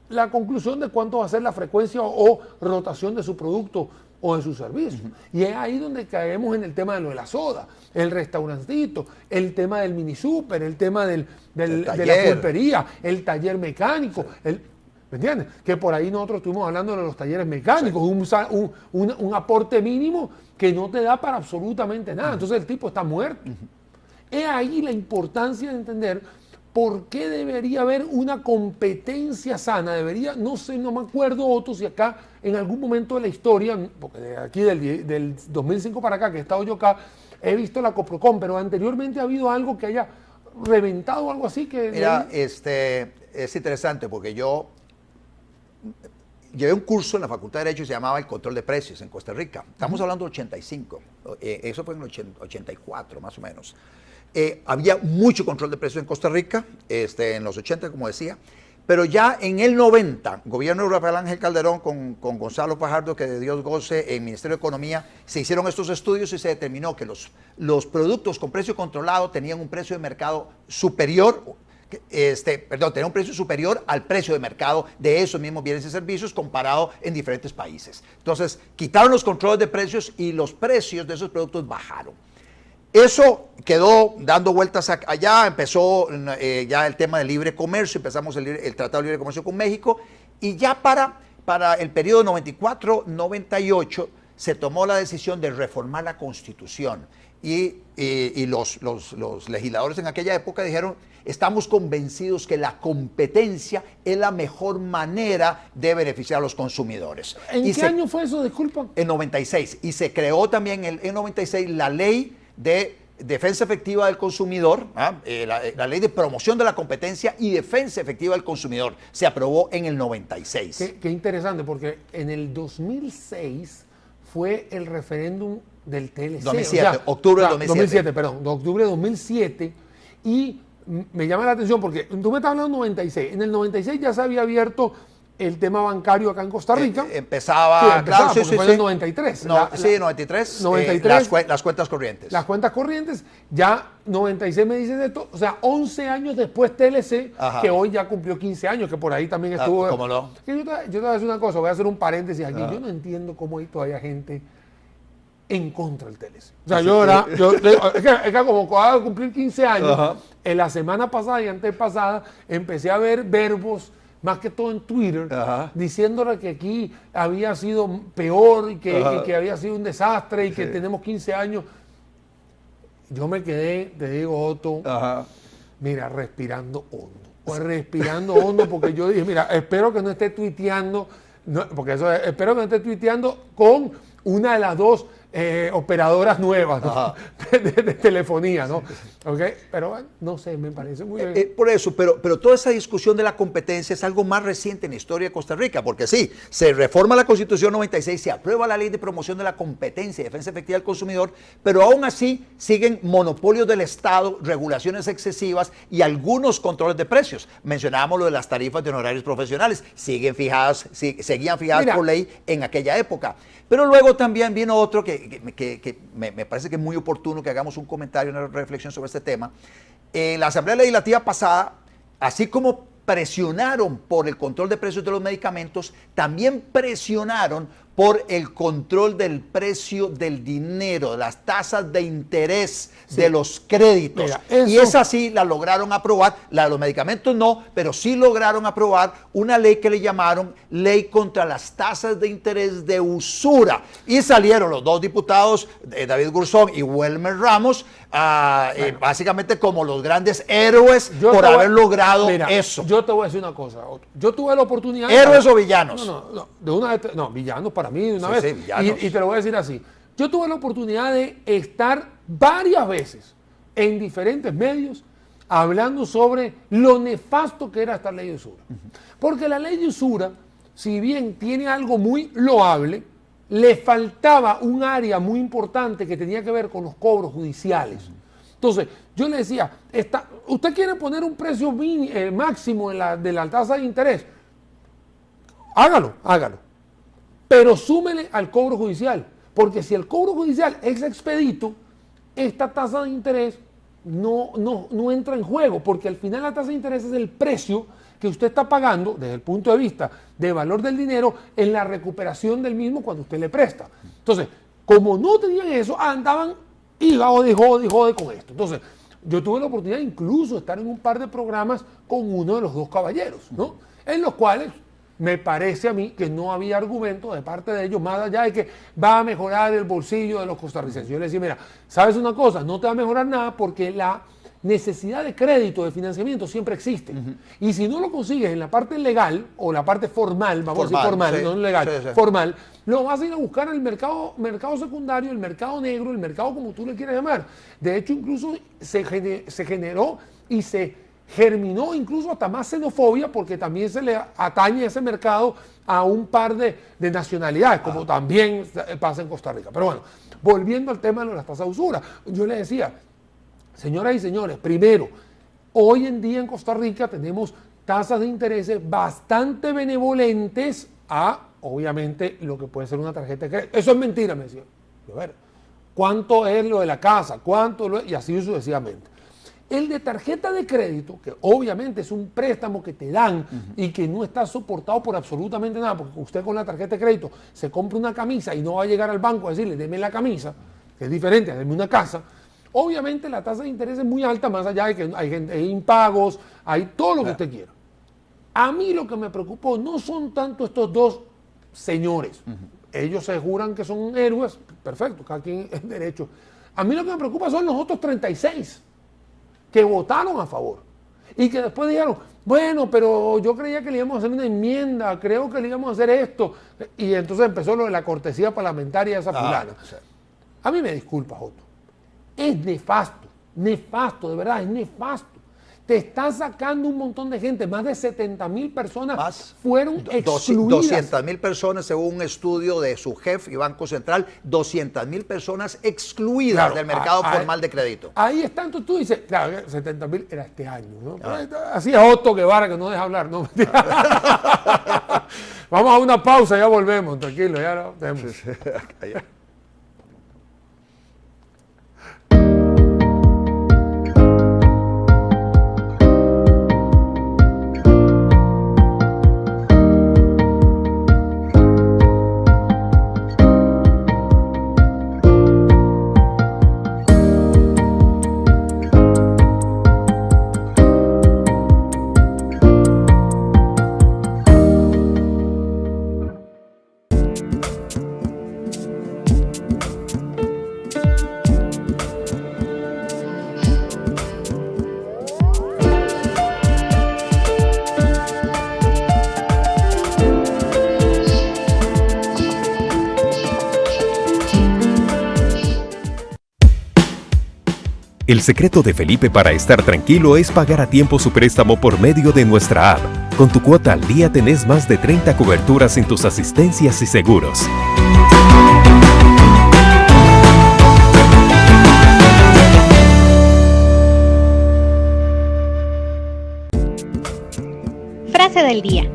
la conclusión de cuánto va a ser la frecuencia o rotación de su producto o de su servicio. Y es ahí donde caemos en el tema de lo de la soda, el restaurantito, el tema del mini super, el tema de la pulpería, el taller mecánico, ¿me entiendes? Que por ahí nosotros estuvimos hablando de los talleres mecánicos, un aporte mínimo que no te da para absolutamente nada. Entonces el tipo está muerto. Es ahí la importancia de entender por qué debería haber una competencia sana. No me acuerdo, Otto, si acá en algún momento de la historia, porque de aquí del 2005 para acá, que he estado yo acá, he visto la Coprocom, pero anteriormente ha habido algo que haya reventado o algo así. Mira, es interesante porque yo llevé un curso en la Facultad de Derecho que se llamaba el control de precios en Costa Rica. Estamos hablando de 85, eso fue en el 84 más o menos. Había mucho control de precios en Costa Rica, en los 80, como decía, pero ya en el 90, gobierno de Rafael Ángel Calderón con Gonzalo Fajardo, que de Dios goce, en Ministerio de Economía, se hicieron estos estudios y se determinó que los productos con precio controlado tenían un precio de mercado superior, tenía un precio superior al precio de mercado de esos mismos bienes y servicios comparado en diferentes países. Entonces, quitaron los controles de precios y los precios de esos productos bajaron. Eso quedó dando vueltas allá, empezó ya el tema del libre comercio, empezamos el Tratado de Libre Comercio con México y ya para el periodo 94-98 se tomó la decisión de reformar la Constitución y los legisladores en aquella época dijeron, estamos convencidos que la competencia es la mejor manera de beneficiar a los consumidores. ¿En qué año fue eso, disculpa? En 96, y se creó también en 96 la ley de defensa efectiva del consumidor, la ley de promoción de la competencia y defensa efectiva del consumidor, se aprobó en el 96. Qué interesante, porque en el 2006 fue el referéndum del TLC. 2007, octubre de 2007. Octubre de 2007, y me llama la atención porque tú me estás hablando de 96, en el 96 ya se había abierto el tema bancario acá en Costa Rica. Empezaba, claro, sí, fue en el 93. 93, las cuentas corrientes. Las cuentas corrientes, ya 96 me dicen esto, o sea, 11 años después TLC, Ajá. que hoy ya cumplió 15 años, que por ahí también estuvo. ¿Cómo no? Yo te voy a decir una cosa, voy a hacer un paréntesis aquí. Yo no entiendo cómo hay todavía gente en contra del TLC. O sea, es que como acabo de cumplir 15 años, Ajá. en la semana pasada y antepasada empecé a ver verbos, más que todo en Twitter, Ajá. diciéndole que aquí había sido peor y que había sido un desastre y que tenemos 15 años. Yo me quedé, te digo, Otto, mira, respirando hondo. Pues respirando hondo, porque yo dije, mira, espero que no esté tuiteando, espero que no esté tuiteando con una de las dos operadoras nuevas, ¿no? de telefonía, ¿no? ¿Okay? Pero bueno, no sé, me parece muy bien. Por eso, pero toda esa discusión de la competencia es algo más reciente en la historia de Costa Rica, porque sí, se reforma la Constitución 96, se aprueba la Ley de Promoción de la Competencia y Defensa Efectiva del Consumidor, pero aún así siguen monopolios del Estado, regulaciones excesivas y algunos controles de precios. Mencionábamos lo de las tarifas de honorarios profesionales, seguían fijadas por ley en aquella época. Pero luego también vino otro que que me parece que es muy oportuno que hagamos un comentario, una reflexión sobre este tema. En la Asamblea Legislativa pasada, así como presionaron por el control de precios de los medicamentos, también presionaron por el control del precio del dinero, de las tasas de interés de los créditos. Mira, y esa sí la lograron aprobar, la de los medicamentos no, pero sí lograron aprobar una ley que le llamaron Ley contra las tasas de interés de usura. Y salieron los dos diputados, David Gurzón y Welmer Ramos, básicamente como los grandes héroes por haber logrado eso. Yo te voy a decir una cosa. Yo tuve la oportunidad... ¿Héroes o villanos? No, villanos para mí de una vez. Sí, y te lo voy a decir así. Yo tuve la oportunidad de estar varias veces en diferentes medios hablando sobre lo nefasto que era esta ley de usura. Porque la ley de usura, si bien tiene algo muy loable, le faltaba un área muy importante que tenía que ver con los cobros judiciales. Entonces, yo le decía, ¿usted quiere poner un precio máximo de la tasa de interés? Hágalo. Pero súmele al cobro judicial, porque si el cobro judicial es expedito, esta tasa de interés no entra en juego, porque al final la tasa de interés es el precio que usted está pagando desde el punto de vista de valor del dinero en la recuperación del mismo cuando usted le presta. Entonces, como no tenían eso, andaban y jode con esto. Entonces, yo tuve la oportunidad incluso de estar en un par de programas con uno de los dos caballeros, ¿no? En los cuales me parece a mí que no había argumento de parte de ellos, más allá de que va a mejorar el bolsillo de los costarricenses. Yo les decía, mira, ¿sabes una cosa? No te va a mejorar nada porque la necesidad de crédito, de financiamiento siempre existe. Y si no lo consigues en la parte legal o la parte formal, vamos a decir formal, sí, no legal, sí. Formal, lo vas a ir a buscar en el mercado secundario, el mercado negro, el mercado como tú le quieras llamar. De hecho, incluso se generó y se germinó incluso hasta más xenofobia porque también se le atañe ese mercado a un par de nacionalidades, como también pasa en Costa Rica. Pero bueno, volviendo al tema de las tasas de usura, yo le decía, señoras y señores, primero, hoy en día en Costa Rica tenemos tasas de intereses bastante benevolentes a, obviamente, lo que puede ser una tarjeta de crédito. Eso es mentira, me decía. A ver, ¿cuánto es lo de la casa? Y así sucesivamente. El de tarjeta de crédito, que obviamente es un préstamo que te dan y que no está soportado por absolutamente nada, porque usted con la tarjeta de crédito se compra una camisa y no va a llegar al banco a decirle, deme la camisa, que es diferente a deme una casa. Obviamente la tasa de interés es muy alta, más allá de que hay impagos, hay todo lo que usted quiera. A mí lo que me preocupó no son tanto estos dos señores. Ellos se juran que son héroes, perfecto, cada quien es derecho. A mí lo que me preocupa son los otros 36 que votaron a favor y que después dijeron, bueno, pero yo creía que le íbamos a hacer una enmienda, creo que le íbamos a hacer esto, y entonces empezó lo de la cortesía parlamentaria de esa fulana. Sí. A mí me disculpa, Joto, es nefasto, de verdad, es nefasto. Te está sacando un montón de gente, más de 70,000 personas fueron excluidas. 200,000 personas, según un estudio de su jefe y Banco Central, 200,000 personas excluidas del mercado formal de crédito. Ahí está, entonces tú dices, claro, 70,000 era este año, ¿no? Así es Otto Guevara, que no deja hablar, ¿no? Vamos a una pausa, ya volvemos, tranquilo, ya lo tenemos. El secreto de Felipe para estar tranquilo es pagar a tiempo su préstamo por medio de nuestra app. Con tu cuota al día tenés más de 30 coberturas en tus asistencias y seguros. Frase del día.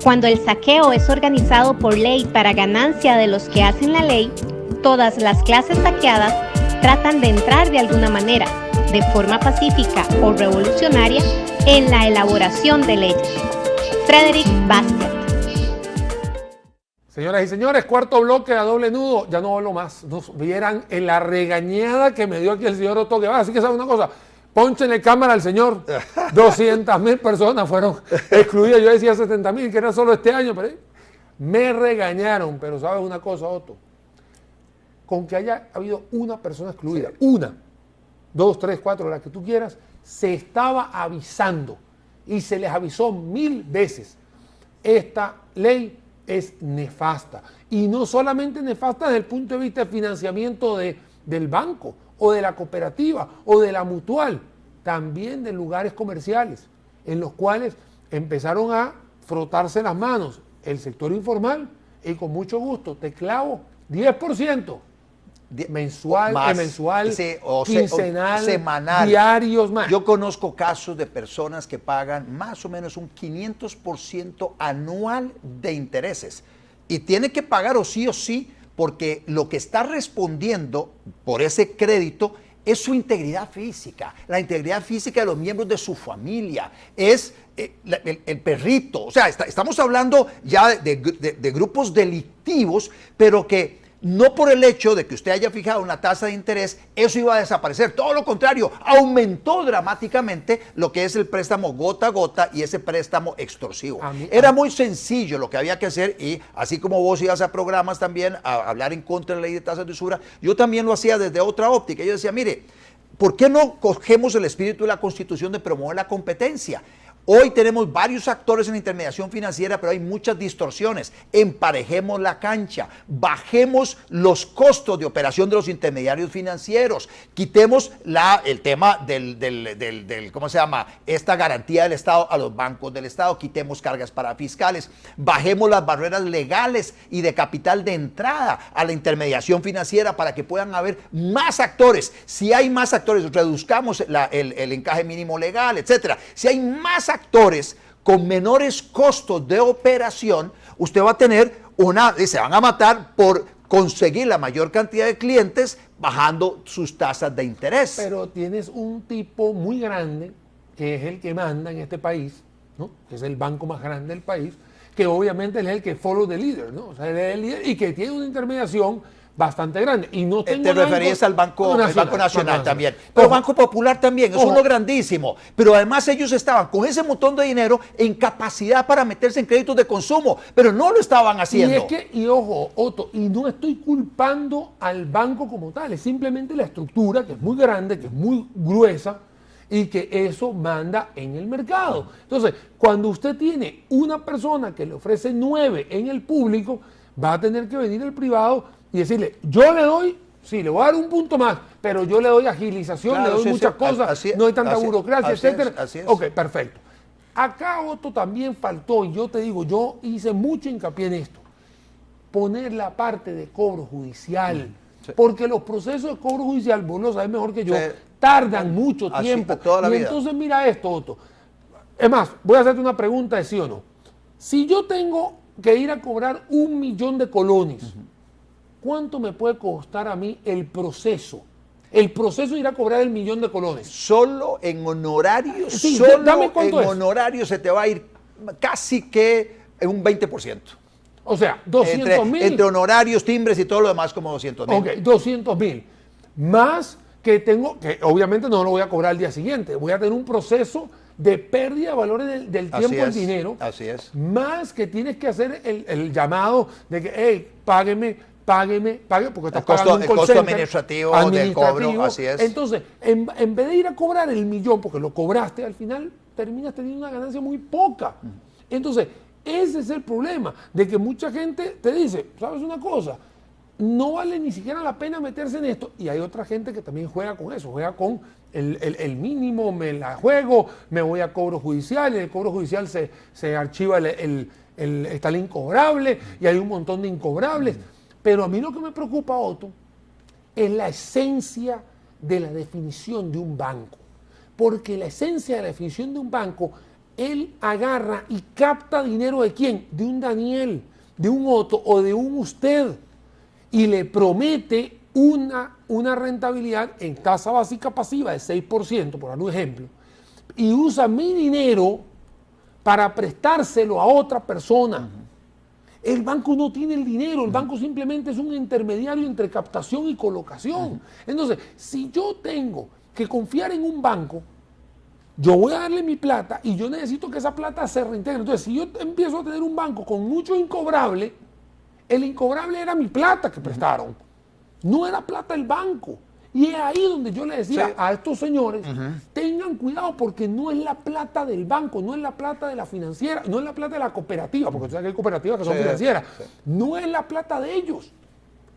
Cuando el saqueo es organizado por ley para ganancia de los que hacen la ley, Todas las clases saqueadas tratan de entrar de alguna manera, de forma pacífica o revolucionaria, en la elaboración de leyes. Frederick Bastiat. Señoras y señores, cuarto bloque a doble nudo. Ya no hablo más. Nos vieran en la regañada que me dio aquí el señor Otto Guevara. Así que sabe una cosa, pónchenle cámara al señor. 200,000 personas fueron excluidas. Yo decía 70,000, que era solo este año. Pero me regañaron. Pero sabes una cosa, Otto, con que haya habido una persona excluida, una, 2, 3, 4, la que tú quieras, se estaba avisando y se les avisó 1000 veces. Esta ley es nefasta. Y no solamente nefasta desde el punto de vista de financiamiento del banco o de la cooperativa o de la mutual, también de lugares comerciales en los cuales empezaron a frotarse las manos el sector informal y con mucho gusto te clavo 10%. Mensual, sí, quincenal, semanal, diarios más. Yo conozco casos de personas que pagan más o menos un 500% anual de intereses y tiene que pagar o sí, porque lo que está respondiendo por ese crédito es su integridad física, la integridad física de los miembros de su familia, es el perrito. O sea, estamos hablando ya de grupos delictivos, pero que no por el hecho de que usted haya fijado una tasa de interés, eso iba a desaparecer. Todo lo contrario, aumentó dramáticamente lo que es el préstamo gota a gota y ese préstamo extorsivo. Era muy sencillo lo que había que hacer y así como vos ibas a programas también a hablar en contra de la ley de tasas de usura, yo también lo hacía desde otra óptica. Yo decía, mire, ¿por qué no cogemos el espíritu de la Constitución de promover la competencia? Hoy tenemos varios actores en la intermediación financiera, pero hay muchas distorsiones. Emparejemos la cancha, bajemos los costos de operación de los intermediarios financieros, quitemos el tema ¿cómo se llama? Esta garantía del Estado a los bancos del Estado, quitemos cargas para fiscales, bajemos las barreras legales y de capital de entrada a la intermediación financiera para que puedan haber más actores. Si hay más actores, reduzcamos el encaje mínimo legal, etcétera. Si hay más actores con menores costos de operación, usted va a tener se van a matar por conseguir la mayor cantidad de clientes bajando sus tasas de interés. Pero tienes un tipo muy grande, que es el que manda en este país, ¿no? Que es el banco más grande del país, que obviamente él es el que follow the leader, ¿no? O sea, él es el líder y que tiene una intermediación bastante grande. Y no tengo te referías al Banco Nacional también. Pero Ojo, Banco Popular también, es uno grandísimo. Pero además ellos estaban con ese montón de dinero en capacidad para meterse en créditos de consumo, pero no lo estaban haciendo. Y ojo, Otto, y no estoy culpando al banco como tal, es simplemente la estructura, que es muy grande, que es muy gruesa, y que eso manda en el mercado. Entonces, cuando usted tiene una persona que le ofrece 9 en el público, va a tener que venir el privado y decirle, yo le doy, sí, le voy a dar un punto más, pero yo le doy agilización, claro, le doy muchas cosas, no hay tanta burocracia, etcétera. Así es. Ok, perfecto. Acá, Otto, también faltó, y yo te digo, yo hice mucho hincapié en esto, poner la parte de cobro judicial, porque los procesos de cobro judicial, vos lo sabes mejor que yo, tardan mucho tiempo. Toda la vida. Entonces mira esto, Otto. Es más, voy a hacerte una pregunta de sí o no. Si yo tengo que ir a cobrar 1.000.000 de colones, ¿cuánto me puede costar a mí el proceso? El proceso de ir a cobrar el 1.000.000 de colones. Solo en honorarios, Sí, solo dame cuánto en es. honorarios se te va a ir casi que en un 20%. O sea, 200.000. Entre honorarios, timbres y todo lo demás como 200.000. Ok, 200.000. Más que tengo, que obviamente no lo voy a cobrar al día siguiente, voy a tener un proceso de pérdida de valores del tiempo del dinero. Así es. Más que tienes que hacer el llamado de que, hey, págueme, porque estás costo- pagando un el call costo center administrativo del cobro, así es. Entonces, en vez de ir a cobrar el 1.000.000, porque lo cobraste, al final terminas teniendo una ganancia muy poca. Entonces, ese es el problema, de que mucha gente te dice, ¿sabes una cosa? No vale ni siquiera la pena meterse en esto. Y hay otra gente que también juega con eso, juega con el mínimo, me la juego, me voy a cobro judicial, y en el cobro judicial se archiva está el incobrable, y hay un montón de incobrables. Pero a mí lo que me preocupa, Otto, es la esencia de la definición de un banco. Porque la esencia de la definición de un banco, él agarra y capta dinero ¿de quién? De un Daniel, de un Otto o de un usted. y le promete una rentabilidad en tasa básica pasiva de 6%, por dar un ejemplo, y usa mi dinero para prestárselo a otra persona. El banco no tiene el dinero, el banco simplemente es un intermediario entre captación y colocación. Entonces, si yo tengo que confiar en un banco, yo voy a darle mi plata y yo necesito que esa plata se reintegre. Entonces, si yo empiezo a tener un banco con mucho incobrable, el incobrable era mi plata que prestaron, no era plata del banco. Y es ahí donde yo le decía a estos señores, tengan cuidado porque no es la plata del banco, no es la plata de la financiera, no es la plata de la cooperativa, porque tú sabes que hay cooperativas que son financieras, no es la plata de ellos.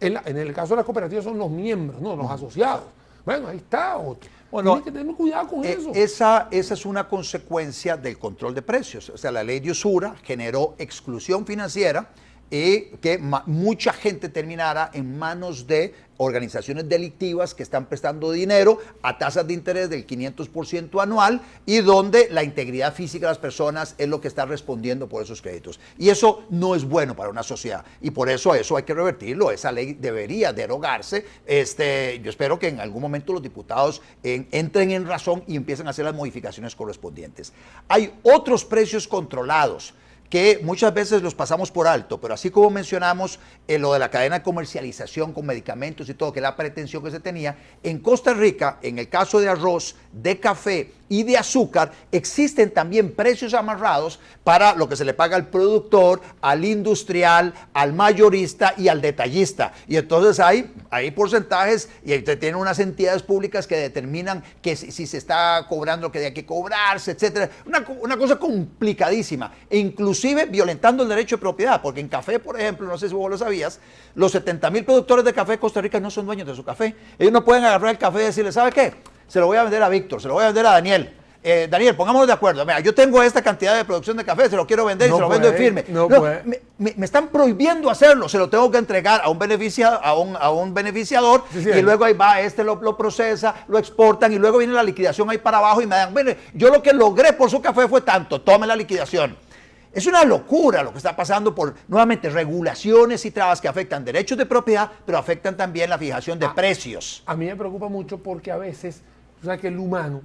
En el caso de las cooperativas son los miembros, no los asociados. Bueno, ahí está otro. Bueno, hay que tener cuidado con eso. Esa es una consecuencia del control de precios. O sea, la ley de usura generó exclusión financiera y que mucha gente terminara en manos de organizaciones delictivas que están prestando dinero a tasas de interés del 500% anual y donde la integridad física de las personas es lo que está respondiendo por esos créditos. Y eso no es bueno para una sociedad y por eso hay que revertirlo. Esa ley debería derogarse. Yo espero que en algún momento los diputados entren en razón y empiecen a hacer las modificaciones correspondientes. Hay otros precios controlados que muchas veces los pasamos por alto, pero así como mencionamos lo de la cadena de comercialización con medicamentos y todo, que es la pretensión que se tenía, en Costa Rica, en el caso de arroz, de café y de azúcar, existen también precios amarrados para lo que se le paga al productor, al industrial, al mayorista y al detallista. Y entonces hay porcentajes y usted tiene unas entidades públicas que determinan que si se está cobrando lo que hay que cobrarse, etcétera. Una cosa complicadísima, e inclusive violentando el derecho de propiedad, porque en café, por ejemplo, no sé si vos lo sabías, los 70,000 productores de café de Costa Rica no son dueños de su café. Ellos no pueden agarrar el café y decirle, ¿sabe qué? Se lo voy a vender a Víctor, se lo voy a vender a Daniel. Daniel, pongámonos de acuerdo. Mira, yo tengo esta cantidad de producción de café, se lo quiero vender y se lo vendo en firme. Me están prohibiendo hacerlo, se lo tengo que entregar a un beneficiador y luego ahí va, lo procesa, lo exportan y luego viene la liquidación ahí para abajo y me dan, bueno, yo lo que logré por su café fue tanto, tome la liquidación. Es una locura lo que está pasando por, nuevamente, regulaciones y trabas que afectan derechos de propiedad, pero afectan también la fijación de precios. A mí me preocupa mucho porque a veces, o sea, que el humano,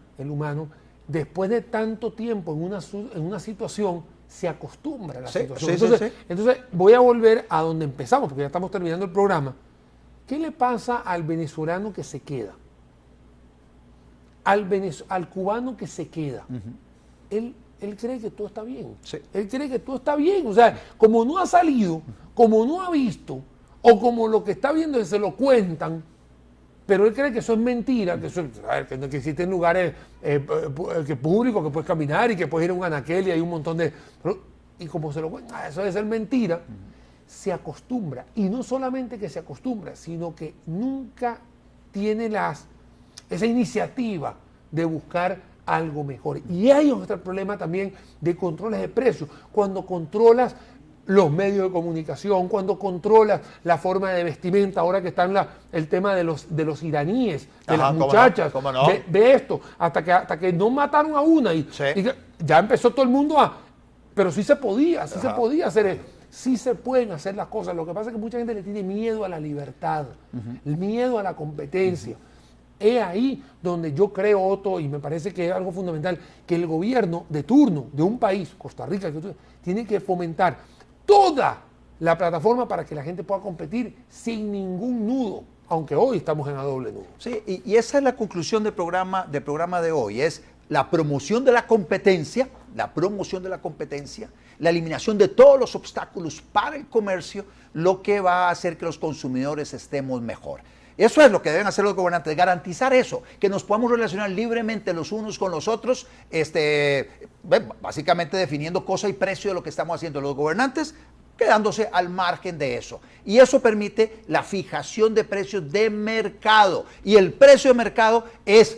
después de tanto tiempo en una situación, se acostumbra a la situación. Entonces, voy a volver a donde empezamos, porque ya estamos terminando el programa. ¿Qué le pasa al venezolano que se queda? Al cubano que se queda. Él cree que todo está bien. Él cree que todo está bien. O sea, como no ha salido, como no ha visto, o como lo que está viendo se lo cuentan, pero él cree que eso es mentira, que existen lugares públicos que puedes caminar y que puedes ir a un anaquel y hay un montón de... Y como se lo cuentan, eso debe ser mentira, se acostumbra. Y no solamente que se acostumbra, sino que nunca tiene esa iniciativa de buscar algo mejor. Y ahí está el problema también de controles de precios. Cuando controlas los medios de comunicación, cuando controlas la forma de vestimenta, ahora que está el tema de los iraníes, de las muchachas, ¿cómo no? Ve esto, hasta que no mataron a una y ya empezó todo el mundo pero sí se podía, se podía hacer, sí se pueden hacer las cosas. Lo que pasa es que mucha gente le tiene miedo a la libertad, el miedo a la competencia. Es ahí donde yo creo, Otto, y me parece que es algo fundamental, que el gobierno de turno de un país, Costa Rica, tiene que fomentar toda la plataforma para que la gente pueda competir sin ningún nudo, aunque hoy estamos en a doble nudo. Sí, y esa es la conclusión del programa de hoy, es la promoción de la competencia, la eliminación de todos los obstáculos para el comercio, lo que va a hacer que los consumidores estemos mejor. Eso es lo que deben hacer los gobernantes, garantizar eso, que nos podamos relacionar libremente los unos con los otros, básicamente definiendo cosa y precio de lo que estamos haciendo. Los gobernantes quedándose al margen de eso. Y eso permite la fijación de precios de mercado. Y el precio de mercado es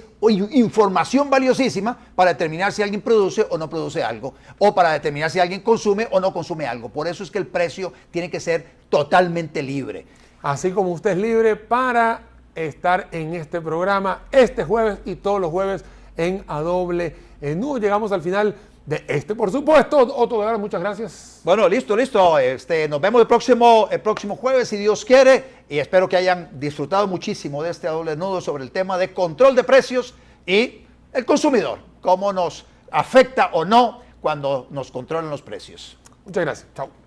información valiosísima para determinar si alguien produce o no produce algo, o para determinar si alguien consume o no consume algo. Por eso es que el precio tiene que ser totalmente libre. Así como usted es libre para estar en este programa este jueves y todos los jueves en A Doble Nudo. Llegamos al final de por supuesto. Otto Guevara, muchas gracias. Bueno, listo. Nos vemos el próximo jueves, si Dios quiere. y espero que hayan disfrutado muchísimo de este doble nudo sobre el tema de control de precios y el consumidor, cómo nos afecta o no cuando nos controlan los precios. Muchas gracias. Chao.